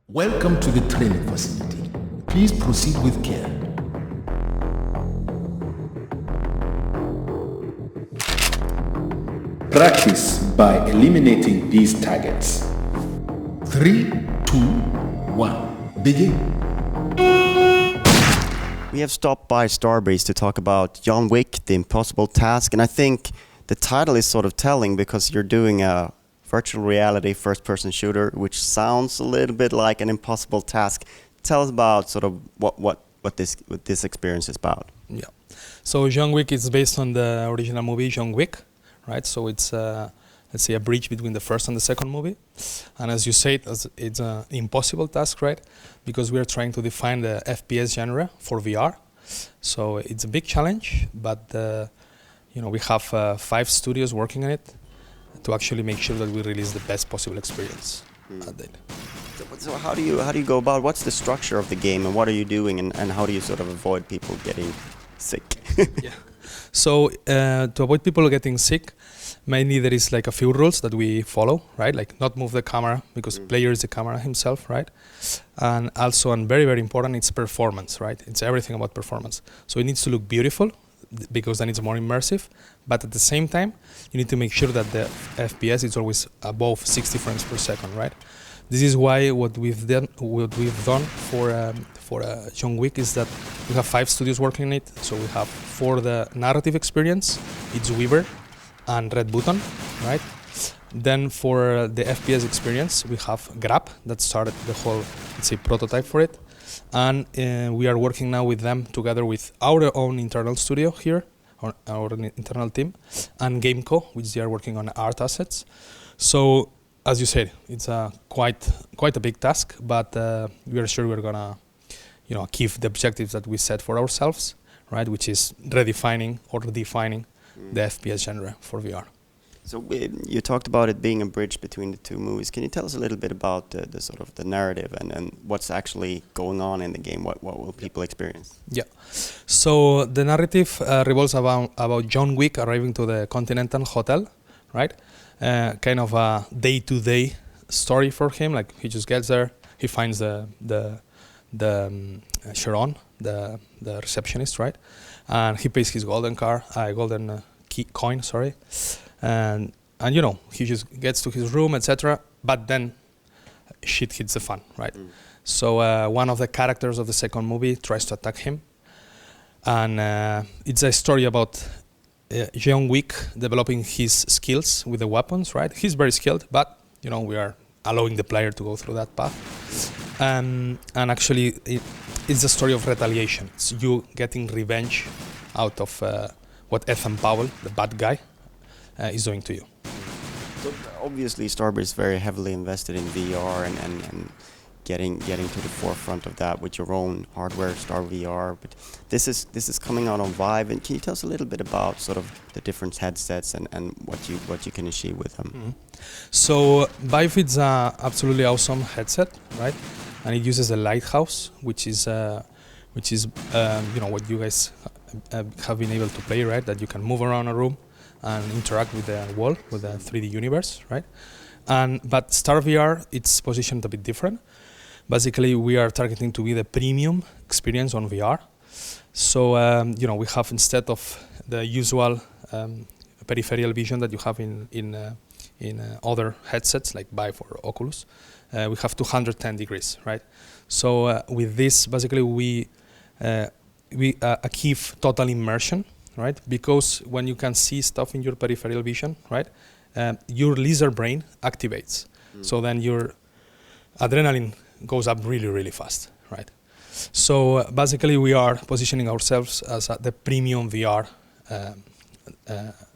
Welcome to the training facility. Please proceed with care. Practice by eliminating these targets. 3, 2, 1. Begin. We have stopped by Starbreeze to talk about John Wick, The Impossible Task, and I think the title is sort of telling because you're doing a virtual reality first-person shooter, which sounds a little bit like an impossible task. Tell us about sort of what this experience is about. Yeah. So John Wick is based on the original movie John Wick, right? So it's let's say a bridge between the first and the second movie. And as you said, it's an impossible task, right? Because we are trying to define the FPS genre for VR. So it's a big challenge, but we have 5 studios working on it to actually make sure that we release the best possible experience. So how do you go about? What's the structure of the game, and what are you doing, and how do you sort of avoid people getting sick? Yeah. So to avoid people getting sick, mainly there is like a few rules that we follow, right? Like not move the camera because player is the camera himself, right? And also, and very, very important, it's performance, right? It's everything about performance. So it needs to look beautiful because then it's more immersive. But at the same time, you need to make sure that the FPS is always above 60 frames per second, right? This is why what we've done for John Wick is that we have 5 studios working on it. So we have for the narrative experience, it's Weaver and Red Button, right? Then for the FPS experience, we have Grab that started the whole, let's say, prototype for it. And we are working now with them together with our own internal studio here, our internal team, and Gameco, which they are working on art assets. So, as you said, it's quite a big task, but we are sure we're gonna, achieve the objectives that we set for ourselves, right? Which is redefining or defining the FPS genre for VR. So you talked about it being a bridge between the 2 movies. Can you tell us a little bit about the sort of the narrative and what's actually going on in the game? What will people experience? Yeah. So the narrative revolves about John Wick arriving to the Continental Hotel, right? Kind of a day-to-day story for him. Like he just gets there, he finds the Sharon, the receptionist, right? And he pays his golden coin, sorry. And he just gets to his room, etc. But then shit hits the fan, right? So one of the characters of the second movie tries to attack him, and it's a story about John Wick developing his skills with the weapons, right? He's very skilled, but we are allowing the player to go through that path. And actually, it's a story of retaliation. It's you getting revenge out of what Ethan Powell, the bad guy, is doing to you. So obviously, Starbreeze is very heavily invested in VR and getting to the forefront of that with your own hardware, Star VR. But this is coming out on Vive. And can you tell us a little bit about sort of the different headsets and what you can achieve with them? Mm-hmm. So Vive is a absolutely awesome headset, right? And it uses a lighthouse, which is what you guys have been able to play, right? That you can move around a room and interact with the wall, with the 3D universe, right? But Star VR, it's positioned a bit different. Basically, we are targeting to be the premium experience on VR. So, we have, instead of the usual peripheral vision that you have in other headsets like Vive or Oculus, we have 210 degrees, right? So with this, basically, we achieve total immersion, right? Because when you can see stuff in your peripheral vision, right, your lizard brain activates. So then your adrenaline goes up really, really fast, right? So basically, we are positioning ourselves as the premium VR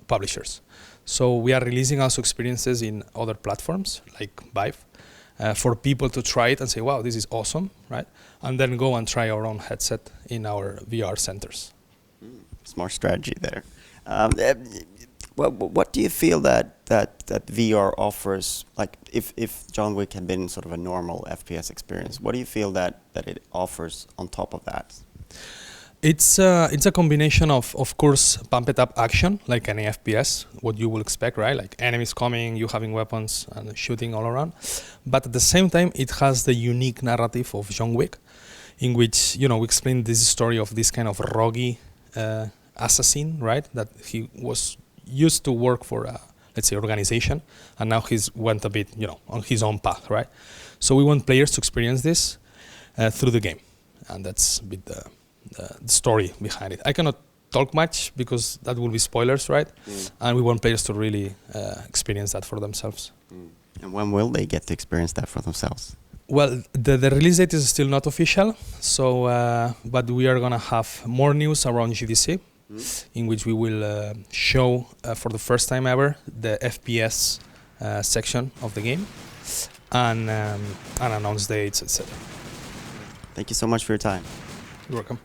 publishers. So we are releasing also experiences in other platforms like Vive for people to try it and say, wow, this is awesome, right? And then go and try our own headset in our VR centers. Smart strategy there. What do you feel that VR offers? Like, if John Wick had been sort of a normal FPS experience, what do you feel that it offers on top of that? It's a combination of course, pumped up action, like any FPS, what you will expect, right? Like enemies coming, you having weapons and shooting all around. But at the same time, it has the unique narrative of John Wick, in which, we explain this story of this kind of roguey assassin, right? That he was used to work for a, let's say, organization, and now he's went a bit, on his own path, right? So we want players to experience this through the game, and that's a bit the story behind it. I cannot talk much because that will be spoilers, right? And we want players to really experience that for themselves. And when will they get to experience that for themselves? Well, the release date is still not official, so but we are gonna have more news around GDC, in which we will show for the first time ever the FPS section of the game, and announce dates, etc. Thank you so much for your time. You're welcome.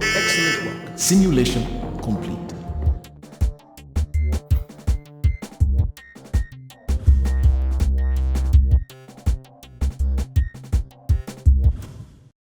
Excellent work. Simulation complete.